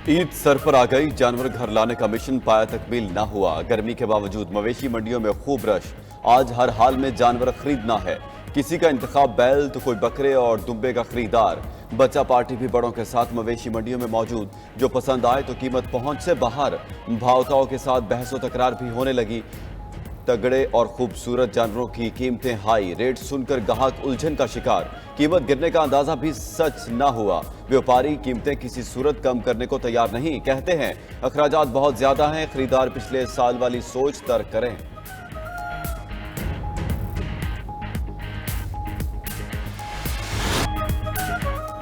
Eid sir पर आ गई, जानवर घर लाने का मिशन पाया तकमील ना हुआ। गर्मी के बावजूद मवेशी मंडियों में खूब रश। आज हर हाल में जानवर खरीदना है। किसी का इंतखाब बैल तो कोई बकरे और दुम्बे का खरीदार। बच्चा पार्टी भी बड़ों के साथ मवेशी मंडियों में मौजूद। जो पसंद आए तो कीमत पहुंच से बाहर। भावताओं के साथ बहसो तकरार भी होने लगी। तगड़े और खूबसूरत जानवरों की कीमतें हाई। रेट सुनकर ग्राहक उलझन का शिकार। कीमत गिरने का अंदाजा भी सच ना हुआ। व्यापारी कीमतें किसी सूरत कम करने को तैयार नहीं। कहते हैं अखराजात बहुत ज्यादा हैं। खरीदार पिछले साल वाली सोच तर्क करें।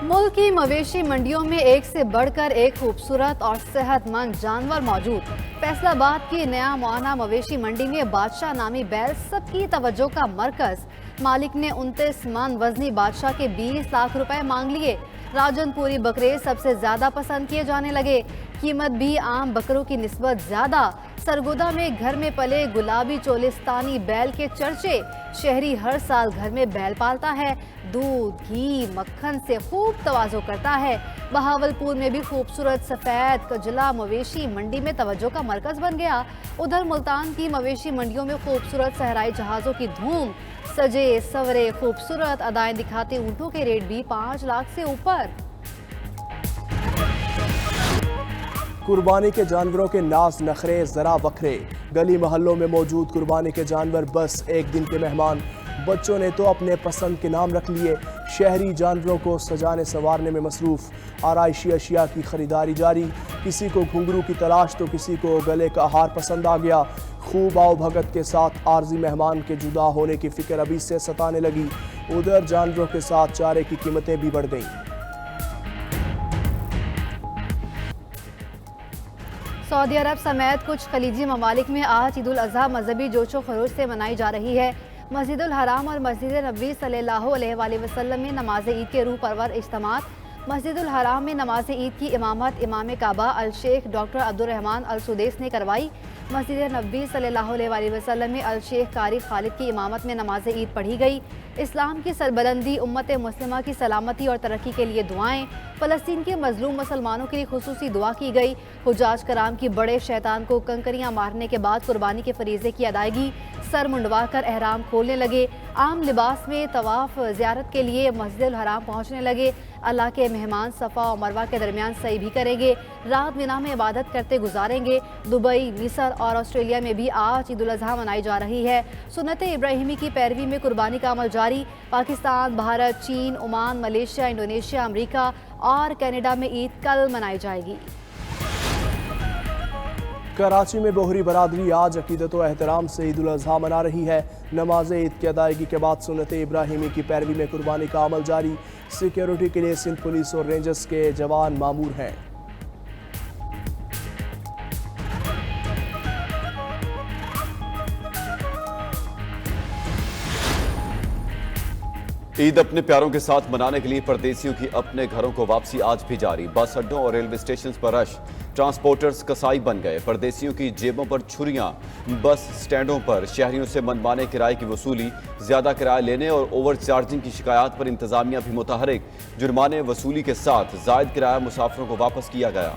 मुल्क की मवेशी मंडियों में एक से बढ़कर एक खूबसूरत और सेहतमंद जानवर मौजूद। फैसलाबाद की नया मुआना मवेशी मंडी में बादशाह नामी बैल सबकी तवज्जो का मरकज। मालिक ने 29 मन वजनी बादशाह के 20 लाख रुपए मांग लिए। राजनपुरी बकरे सबसे ज्यादा पसंद किए जाने लगे। कीमत भी आम बकरों की निस्बत ज्यादा। सरगोदा में घर में पले गुलाबी चोलिस्तानी बैल के चर्चे। शहरी हर साल घर में बैल पालता है। दूध, घी, मक्खन से खूब तवाज़ो करता है। बहावलपुर में भी खूबसूरत सफेद कजला मवेशी मंडी में तवज्जो का मरकज बन गया। उधर मुल्तान की मवेशी मंडियों में खूबसूरत सहराई जहाजों की धूम। सजे सवरे खूबसूरत अदाएं दिखाते ऊँटों के रेट भी 5 लाख से ऊपर। कुर्बानी के जानवरों के नाज नखरे जरा बखरे। गली मोहल्लों में मौजूद कुर्बानी के जानवर बस एक दिन के मेहमान। बच्चों ने तो अपने पसंद के नाम रख लिए। शहरी जानवरों को सजाने संवारने में मसरूफ। आराइशी अशिया की खरीदारी जारी। किसी को घुंघरू की तलाश तो किसी को गले का हार पसंद आ गया। खूब आओ भगत के साथ आर्जी मेहमान के जुदा होने की फिक्र अभी से सताने लगी। उधर जानवरों के साथ चारे की कीमतें भी बढ़ गईं। सऊदी अरब समेत कुछ खलीजी ममालिक में आज ईद उल अज़हा मजहबी जोशो खरोश से मनाई जा रही है। मस्जिदुल हराम और मस्जिद नबी सल्लल्लाहु अलैहि वसल्लम में नमाज ईद के रूह परवर इज्तिमात। मस्जिदुल हराम में नमाज ईद की इमामत इमाम काबा अल शेख डॉक्टर अब्दुल रहमान अल सुदेस ने करवाई। मस्जिद नबी सल्लल्लाहु अलैहि वसल्लम में अल शेख कारी खालिद की इमामत में नमाज ईद पढ़ी गई। इस्लाम की सरबलंदी, उम्मत मुस्लिमा की सलामती और तरक्की के लिए दुआएं। फ़लस्तीन के मजलूम मुसलमानों के लिए खुसूसी दुआ की गई। हुजाज कराम की बड़े शैतान को कंकरियां मारने के बाद कुर्बानी के फरीजे की अदायगी। सर मुंडवा कर एहराम खोलने लगे। आम लिबास में तवाफ ज़ियारत के लिए मस्जिदुल हराम पहुँचने लगे। अल्लाह के मेहमान सफ़ा और मरवा के दरमियान सही भी करेंगे। रात मिना में इबादत करते गुजारेंगे। दुबई, मिस्र और ऑस्ट्रेलिया में भी आज ईद उल अज़हा मनाई जा रही है। सुन्नत इब्राहिमी की पैरवी में कुर्बानी का अमल जारी। पाकिस्तान, भारत, चीन, ओमान, मलेशिया, इंडोनेशिया, अमरीका और कनाडा में ईद कल मनाई जाएगी। कराची में बोहरी बरादरी आज अकीदत व एहतराम से ईद उल अज़हा मना रही है। नमाज ईद की अदायगी के बाद सुन्नत इब्राहिमी की पैरवी में कुर्बानी का अमल जारी। सिक्योरिटी के लिए सिंध पुलिस और रेंजर्स के जवान मामूर हैं। ईद अपने प्यारों के साथ मनाने के लिए परदेसियों की अपने घरों को वापसी आज भी जारी। बस अड्डों और रेलवे स्टेशन पर रश। ट्रांसपोर्टर्स कसाई बन गए। परदेसियों की जेबों पर छुरियां। बस स्टैंडों पर शहरियों से मनमाने किराए की वसूली। ज्यादा किराया लेने और ओवर चार्जिंग की शिकायत पर इंतजामिया भी मुतहरिक। जुर्माने वसूली के साथ जायद किराया मुसाफिरों को वापस किया गया।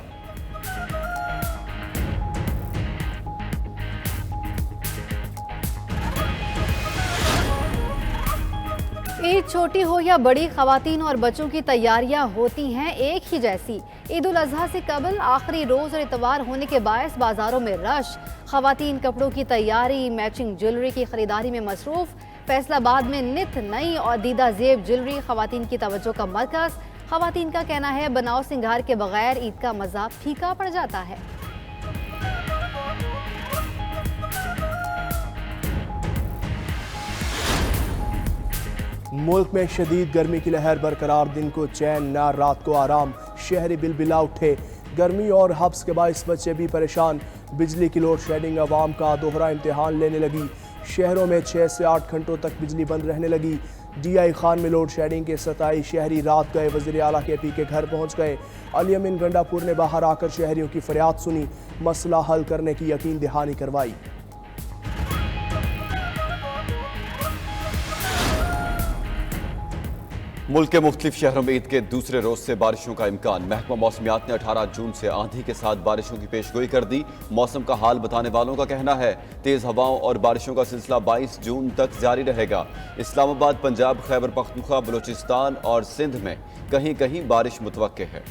ईद छोटी हो या बड़ी, खवातीन और बच्चों की तैयारियां होती हैं एक ही जैसी। ईद उल अज़हा से कबल आखिरी रोज और इतवार होने के बायस बाजारों में रश। खवातीन कपड़ों की तैयारी, मैचिंग ज्वेलरी की खरीदारी में मसरूफ। फैसलाबाद में नित नई और दीदा जेब ज्वेलरी खवातीन की तवज्जो का मरकज। खवातीन का कहना है बनाव सिंगार के बगैर ईद का मजा फीका पड़ जाता है। मुल्क में शदीद गर्मी की लहर बरकरार। दिन को चैन ना, रात को आराम। शहरी बिलबिला उठे। गर्मी और हब्स के बाइस बच्चे भी परेशान। बिजली की लोड शेडिंग अवाम का दोहरा इम्तिहान लेने लगी। शहरों में 6 से 8 घंटों तक बिजली बंद रहने लगी। DI खान में लोड शेडिंग के 27 शहरी रात गए। वज़ीर आला KP के घर पहुँच गए। अली अमीन गंडापुर ने बाहर आकर शहरियों की फरियाद सुनी। मसला हल करने की यकीन दहानी करवाई। मुल्क के मुख्तलिफ शहरों में ईद के दूसरे रोज से बारिशों का इम्कान। महकमा मौसमियात ने 18 जून से आंधी के साथ बारिशों की पेशगोई कर दी। मौसम का हाल बताने वालों का कहना है तेज हवाओं और बारिशों का सिलसिला 22 जून तक जारी रहेगा। इस्लामाबाद, पंजाब, खैबर पख्तूनख्वा, बलूचिस्तान और सिंध में कहीं कहीं बारिश मुतवक्के है।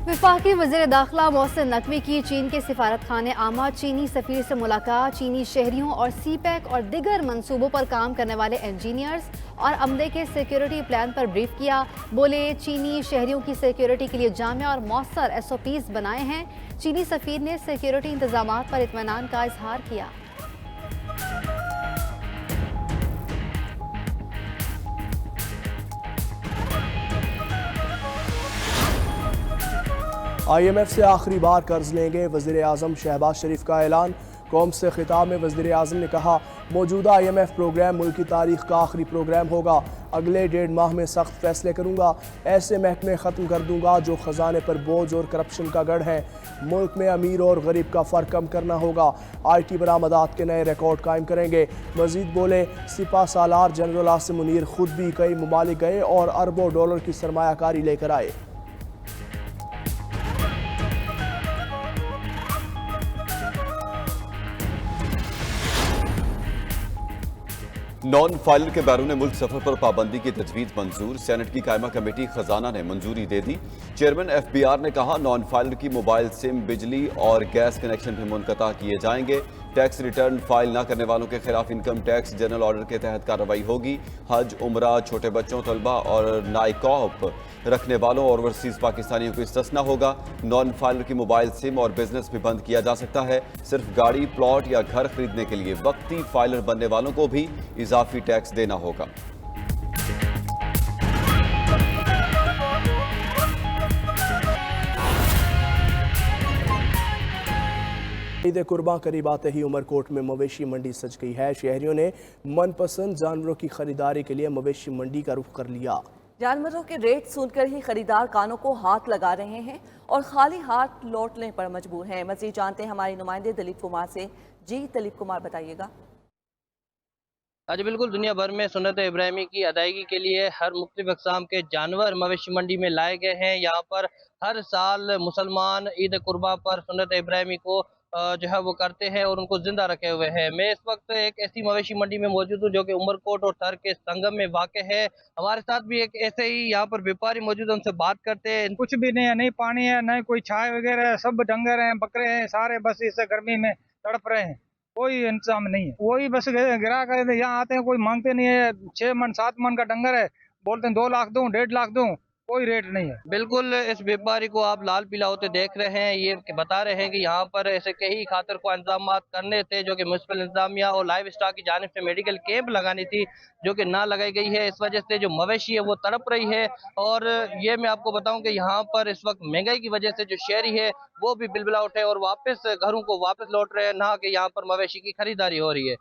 वफाकी वज़ीर दाखिला मोहसिन नकवी की चीन के सिफारत खाने आमा चीनी सफीर से मुलाकात। चीनी शहरियों और CPEC और दिगर मंसूबों पर काम करने वाले इंजीनियर्स और अमले के सिक्योरिटी प्लान पर ब्रीफ किया। बोले चीनी शहरियों की सिक्योरिटी के लिए जामिया और मौसर SOPs बनाए हैं। चीनी सफीर ने सिक्योरिटी इंतजाम पर इत्मीनान का इजहार किया। IMF से आखिरी बार कर्ज लेंगे, वज़ीर आज़म शहबाज शरीफ का ऐलान। कौम से खिताब में वज़ीर आज़म ने कहा मौजूदा IMF प्रोग्राम मुल्क की तारीख का आखिरी प्रोग्राम होगा। अगले 1.5 माह में सख्त फैसले करूँगा। ऐसे महकमे ख़त्म कर दूँगा जो ख़जाने पर बोझ और करप्शन का गढ़ है। मुल्क में अमीर और गरीब का फ़र्क कम करना होगा। IT बरामदात के नए रिकॉर्ड कायम करेंगे। मज़ीद बोले सिपा सालार जनरल आसिम मुनीर खुद भी कई ममालिक गए और अरबों डॉलर की सरमायाकारी लेकर आए। नॉन फाइलर के बैरून मुल्क सफर पर पाबंदी की तजवीज़ मंजूर। सेनेट की कायमा कमेटी खजाना ने मंजूरी दे दी। चेयरमैन FBR ने कहा नॉन फाइलर की मोबाइल सिम, बिजली और गैस कनेक्शन भी मुनक़ता किए जाएंगे। टैक्स रिटर्न फाइल न करने वालों के खिलाफ इनकम टैक्स जनरल ऑर्डर के तहत कार्रवाई होगी। हज, उमरा, छोटे बच्चों, तलबा और नाइकॉप रखने वालों और ओवरसीज पाकिस्तानियों को इस्तिस्ना होगा। नॉन फाइलर की मोबाइल सिम और बिजनेस भी बंद किया जा सकता है। सिर्फ गाड़ी, प्लॉट या घर खरीदने के लिए वक्ती फाइलर बनने वालों को भी इजाफी टैक्स देना होगा। ईद कुर्बान करीब आते ही उमरकोट में मवेशी मंडी सज गई है। शहरियों ने मनपसंद जानवरों की खरीदारी के लिए मवेशी मंडी का रुख कर लिया। जानवरों के रेट सुनकर ही खरीदार कानों को हाथ लगा रहे हैं और खाली हाथ लौटने पर मजबूर हैं। मज़ीद जानते हैं हमारे नुमाइंदे दिलीप कुमार से। जी दिलीप कुमार, बताइएगा। आज बिल्कुल दुनिया भर में सुन्नत इब्राहिमी की अदायगी के लिए हर मुख्तलिफ अक़साम के जानवर मवेशी मंडी में लाए गए हैं। यहाँ पर हर साल मुसलमान ईद कुर्बा पर सुन्नत इब्राहिमी को जो है वो करते हैं और उनको जिंदा रखे हुए हैं। मैं इस वक्त एक ऐसी मवेशी मंडी में मौजूद हूँ जो कि उमरकोट और थर के संगम में वाक़ है। हमारे साथ भी एक ऐसे ही यहाँ पर व्यापारी मौजूद है, उनसे बात करते हैं। कुछ भी नहीं है, नहीं पानी है, नहीं कोई छाए वगैरह है, सब डंगर हैं, बकरे हैं, सारे बस इस गर्मी में तड़प रहे हैं, कोई इंतजाम नहीं है। वही बस गिरा कर यहाँ आते हैं, कोई मांगते नहीं है। 6 मन 7 मन का डंगर है, बोलते हैं 2 लाख दूं, 1.5 लाख दूं, कोई रेट नहीं है। बिल्कुल इस व्यापारी को आप लाल पीला होते देख रहे हैं। ये बता रहे हैं कि यहाँ पर ऐसे कई खातर को इंतजाम करने थे जो कि म्युनिसिपल इंतजामिया और लाइव स्टॉक की जानिब से मेडिकल कैंप लगानी थी जो कि ना लगाई गई है। इस वजह से जो मवेशी है वो तड़प रही है। और ये मैं आपको बताऊं कि यहाँ पर इस वक्त महंगाई की वजह से जो शहरी है वो भी बिलबिला उठे और वापस घरों को वापस लौट रहे हैं, ना कि यहाँ पर मवेशी की खरीदारी हो रही है।